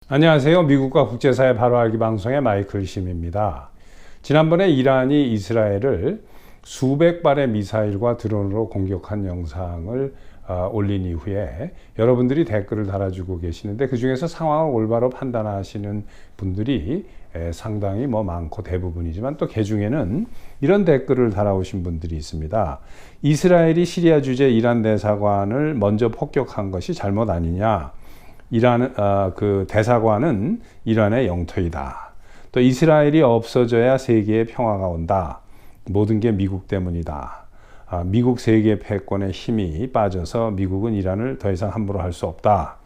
안녕하세요. 미국과 국제사회 바로 알기 방송의 마이클 심입니다. 지난번에 이란이 이스라엘을 수백 발의 미사일과 드론으로 공격한 영상을 올린 이후에 여러분들이 댓글을 달아주고 계시는데, 그 중에서 상황을 올바로 판단하시는 분들이 상당히 많고 대부분이지만, 또 그 중에는 이런 댓글을 달아오신 분들이 있습니다. 이스라엘이 시리아 주재 이란 대사관을 먼저 폭격한 것이 잘못 아니냐? 그 대사관은 이란의 영토이다. 또 이스라엘이 없어져야 세계에 평화가 온다. 모든 게 미국 때문이다. 미국 세계 패권의 힘이 빠져서 미국은 이란을 더 이상 함부로 할 수 없다.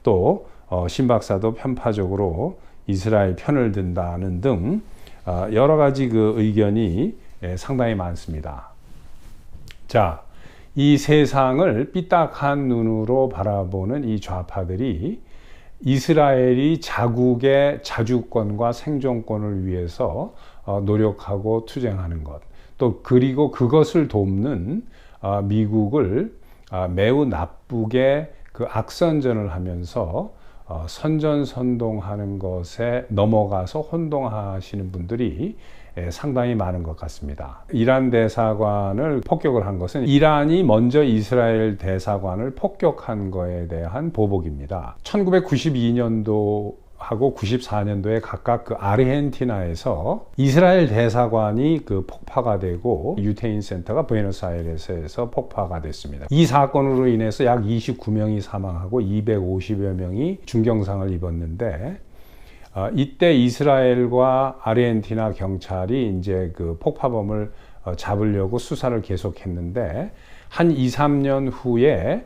또 신 박사도 편파적으로 이스라엘 편을 든다는 등 여러 가지 그 의견이 상당히 많습니다. 자, 이 세상을 삐딱한 눈으로 바라보는 이 좌파들이 이스라엘이 자국의 자주권과 생존권을 위해서 노력하고 투쟁하는 것, 또 그리고 그것을 돕는 미국을 매우 나쁘게 그 악선전을 하면서 선전선동하는 것에 넘어가서 혼동하시는 분들이 상당히 많은 것 같습니다. 이란 대사관을 폭격을 한 것은 이란이 먼저 이스라엘 대사관을 폭격한 거에 대한 보복입니다. 1992년도 하고 94년도에 각각 그 아르헨티나에서 이스라엘 대사관이 그 폭파가 되고 유태인 센터가 부에노스아이레스에서 폭파가 됐습니다. 이 사건으로 인해서 약 29명이 사망하고 250여 명이 중경상을 입었는데, 이때 이스라엘과 아르헨티나 경찰이 이제 그 폭파범을 잡으려고 수사를 계속했는데, 한 2, 3년 후에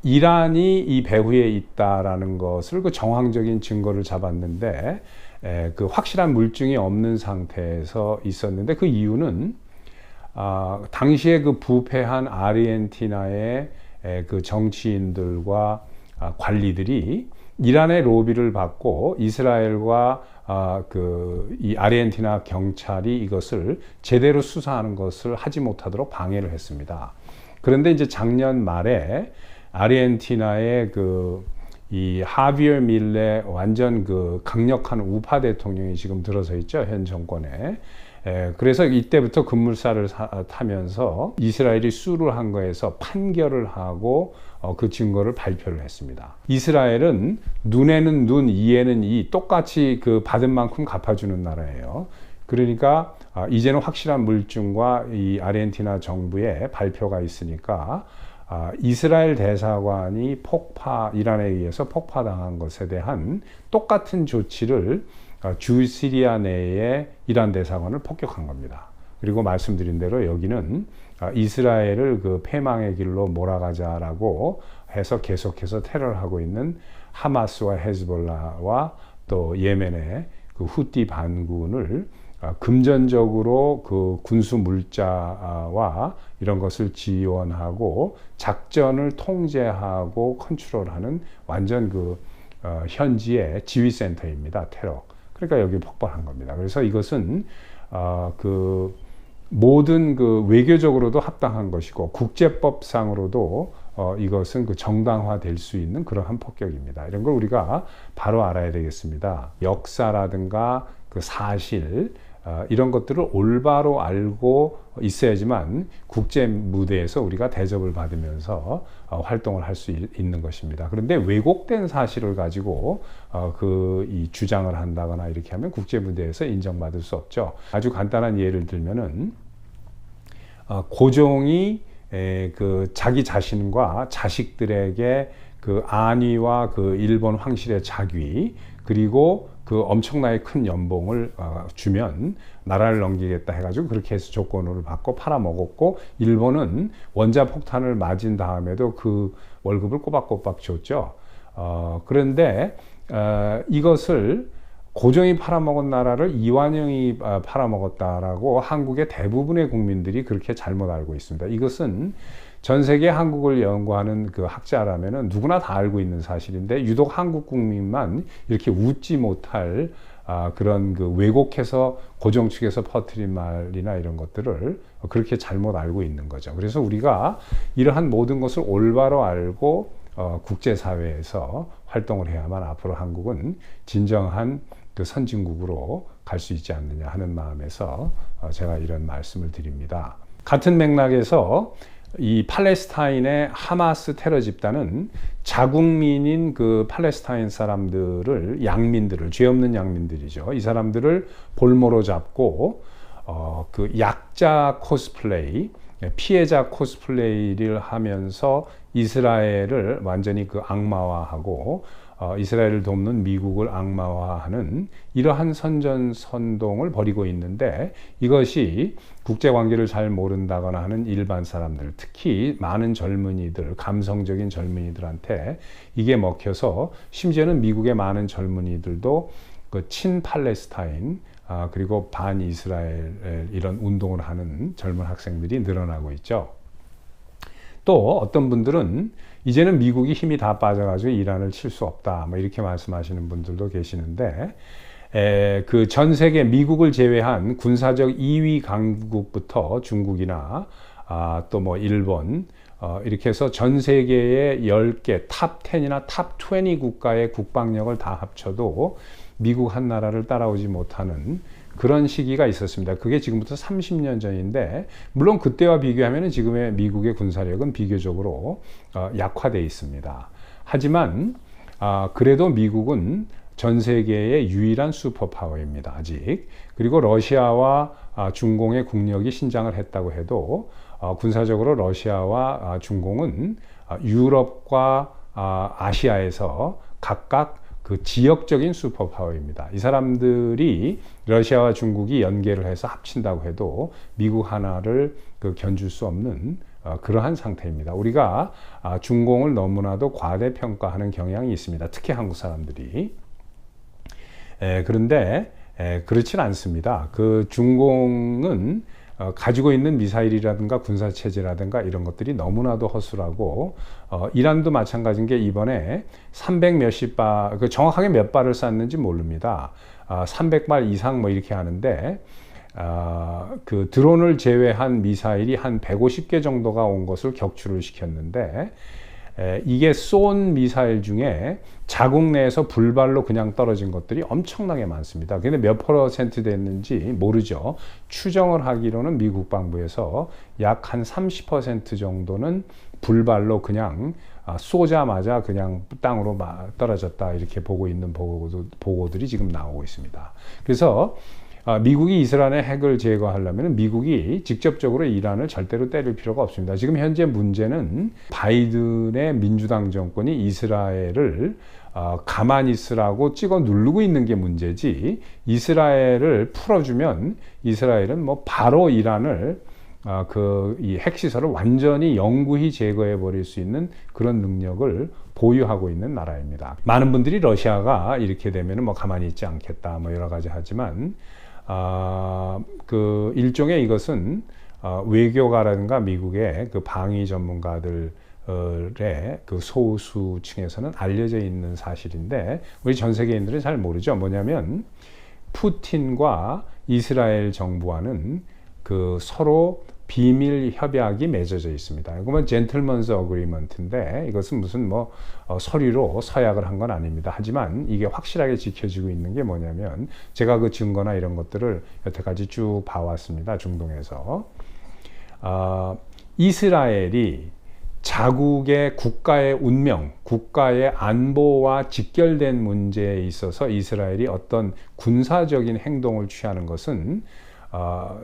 이란이 이 배후에 있다라는 것을 그 정황적인 증거를 잡았는데, 그 확실한 물증이 없는 상태에서 있었는데, 그 이유는 당시에 그 부패한 아르헨티나의 그 정치인들과 관리들이 이란의 로비를 받고 이스라엘과 이 아르헨티나 경찰이 이것을 제대로 수사하는 것을 하지 못하도록 방해를 했습니다. 그런데 이제 작년 말에 아르헨티나의 이 하비에르 밀레 완전 그 강력한 우파 대통령이 지금 들어서 있죠, 현 정권에. 그래서 이때부터 급물살을 타면서 이스라엘이 수를 한 거에서 판결을 하고 그 증거를 발표를 했습니다. 이스라엘은 눈에는 눈, 이에는 이, 똑같이 그 받은 만큼 갚아주는 나라예요. 그러니까 이제는 확실한 물증과 이 아르헨티나 정부의 발표가 있으니까 이스라엘 대사관이 이란에 의해서 폭파당한 것에 대한 똑같은 조치를 주시리아 내에 이란 대사관을 폭격한 겁니다. 그리고 말씀드린 대로 여기는 이스라엘을 그 패망의 길로 몰아가자라고 해서 계속해서 테러를 하고 있는 하마스와 헤즈볼라와 또 예멘의 그 후티 반군을 금전적으로 그 군수 물자와 이런 것을 지원하고 작전을 통제하고 컨트롤하는 완전 그 현지의 지휘센터입니다. 테러. 그러니까 여기 폭발한 겁니다. 그래서 이것은 그 모든 그 외교적으로도 합당한 것이고 국제법상으로도 이것은 그 정당화될 수 있는 그러한 폭격입니다. 이런 걸 우리가 바로 알아야 되겠습니다. 역사라든가 그 사실 이런 것들을 올바로 알고 있어야지만 국제 무대에서 우리가 대접을 받으면서 활동을 할 수 있는 것입니다. 그런데 왜곡된 사실을 가지고 이 주장을 한다거나 이렇게 하면 국제 무대에서 인정받을 수 없죠. 아주 간단한 예를 들면은 고종이 그 자기 자신과 자식들에게 그 안위와 그 일본 황실의 자귀, 그리고 그 엄청나게 큰 연봉을 주면 나라를 넘기겠다 해가지고 그렇게 해서 조건을 받고 팔아먹었고, 일본은 원자폭탄을 맞은 다음에도 그 월급을 꼬박꼬박 줬죠. 그런데 이것을 고종이 팔아먹은 나라를 이완용이 팔아먹었다라고 한국의 대부분의 국민들이 그렇게 잘못 알고 있습니다. 이것은 전 세계 한국을 연구하는 그 학자라면은 누구나 다 알고 있는 사실인데, 유독 한국 국민만 이렇게 웃지 못할 그런 그 왜곡해서 고정 측에서 퍼뜨린 말이나 이런 것들을 그렇게 잘못 알고 있는 거죠. 그래서 우리가 이러한 모든 것을 올바로 알고 국제사회에서 활동을 해야만 앞으로 한국은 진정한 그 선진국으로 갈 수 있지 않느냐 하는 마음에서 제가 이런 말씀을 드립니다. 같은 맥락에서 이 팔레스타인의 하마스 테러 집단은 자국민인 그 팔레스타인 사람들을, 양민들을, 죄 없는 양민들이죠. 이 사람들을 볼모로 잡고 그 약자 코스플레이, 피해자 코스플레이를 하면서 이스라엘을 완전히 그 악마화하고 이스라엘을 돕는 미국을 악마화하는 이러한 선전선동을 벌이고 있는데, 이것이 국제관계를 잘 모른다거나 하는 일반 사람들, 특히 많은 젊은이들, 감성적인 젊은이들한테 이게 먹혀서 심지어는 미국의 많은 젊은이들도 그 친팔레스타인 그리고 반이스라엘 이런 운동을 하는 젊은 학생들이 늘어나고 있죠. 또 어떤 분들은 이제는 미국이 힘이 다 빠져가지고 이란을 칠 수 없다, 뭐 이렇게 말씀하시는 분들도 계시는데, 그 전 세계 미국을 제외한 군사적 2위 강국부터 중국이나 또 뭐 일본 이렇게 해서 전 세계의 10개 탑 10이나 탑 20 국가의 국방력을 다 합쳐도 미국 한 나라를 따라오지 못하는 그런 시기가 있었습니다. 그게 지금부터 30년 전인데, 물론 그때와 비교하면 지금의 미국의 군사력은 비교적으로 약화되어 있습니다. 하지만 그래도 미국은 전 세계의 유일한 슈퍼파워입니다, 아직. 그리고 러시아와 중공의 국력이 신장을 했다고 해도 군사적으로 러시아와 중공은 유럽과 아시아에서 각각 그 지역적인 슈퍼파워입니다. 이 사람들이 러시아와 중국이 연계를 해서 합친다고 해도 미국 하나를 그 견줄 수 없는 그러한 상태입니다. 우리가 중공을 너무나도 과대평가하는 경향이 있습니다. 특히 한국 사람들이. 그런데 그렇진 않습니다. 그 중공은 가지고 있는 미사일이라든가 군사체제라든가 이런 것들이 너무나도 허술하고, 이란도 마찬가지인 게 이번에 300 몇십 발, 정확하게 몇 발을 쐈는지 모릅니다. 300발 이상 뭐 이렇게 하는데, 그 드론을 제외한 미사일이 한 150개 정도가 온 것을 격추를 시켰는데, 이게 쏜 미사일 중에 자국 내에서 불발로 그냥 떨어진 것들이 엄청나게 많습니다. 근데 몇 퍼센트 됐는지 모르죠. 추정을 하기로는 미국 방부에서 약 한 30% 정도는 불발로 그냥 쏘자마자 그냥 땅으로 떨어졌다, 이렇게 보고 있는 보고들이 지금 나오고 있습니다. 그래서 미국이 이스라엘의 핵을 제거하려면 미국이 직접적으로 이란을 절대로 때릴 필요가 없습니다. 지금 현재 문제는 바이든의 민주당 정권이 이스라엘을 가만히 있으라고 찍어 누르고 있는 게 문제지, 이스라엘을 풀어주면 이스라엘은 뭐 바로 이란을 이 핵시설을 완전히 영구히 제거해 버릴 수 있는 그런 능력을 보유하고 있는 나라입니다. 많은 분들이 러시아가 이렇게 되면 뭐 가만히 있지 않겠다, 뭐 여러 가지 하지만 그 일종의 이것은 외교가라든가 미국의 그 방위 전문가들의 그 소수층에서는 알려져 있는 사실인데, 우리 전 세계인들은 잘 모르죠. 뭐냐면 푸틴과 이스라엘 정부와는 그 서로 비밀 협약이 맺어져 있습니다. 이거는 젠틀먼스 어그리먼트인데, 이것은 무슨 뭐 서류로 서약을 한 건 아닙니다. 하지만 이게 확실하게 지켜지고 있는 게 뭐냐면, 제가 그 증거나 이런 것들을 여태까지 쭉 봐왔습니다. 중동에서 이스라엘이 자국의 국가의 운명, 국가의 안보와 직결된 문제에 있어서 이스라엘이 어떤 군사적인 행동을 취하는 것은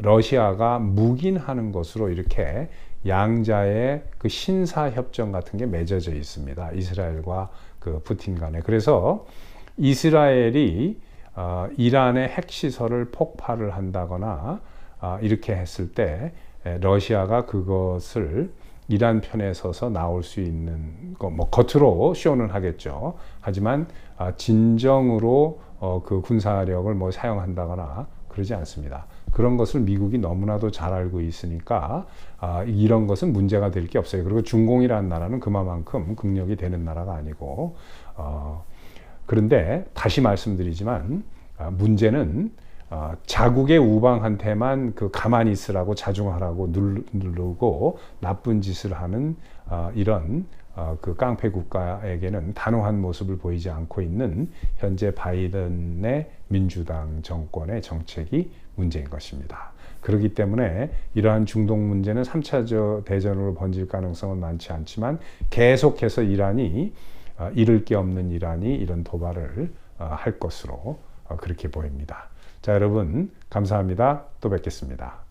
러시아가 묵인하는 것으로 이렇게 양자의 그 신사협정 같은 게 맺어져 있습니다. 이스라엘과 그 푸틴 간에. 그래서 이스라엘이 이란의 핵시설을 폭발을 한다거나 이렇게 했을 때 러시아가 그것을 이란 편에 서서 나올 수 있는 거, 뭐 겉으로 쇼는 하겠죠. 하지만 진정으로 그 군사력을 뭐 사용한다거나 그러지 않습니다. 그런 것을 미국이 너무나도 잘 알고 있으니까 이런 것은 문제가 될 게 없어요. 그리고 중공이라는 나라는 그만큼 국력이 되는 나라가 아니고, 그런데 다시 말씀드리지만 문제는 자국의 우방한테만 그 가만히 있으라고 자중하라고 누르고 나쁜 짓을 하는 이런 그 깡패 국가에게는 단호한 모습을 보이지 않고 있는 현재 바이든의 민주당 정권의 정책이 문제인 것입니다. 그렇기 때문에 이러한 중동 문제는 3차 대전으로 번질 가능성은 많지 않지만 계속해서 이란이 잃을 게 없는 이란이 이런 도발을 할 것으로 그렇게 보입니다. 자, 여러분 감사합니다. 또 뵙겠습니다.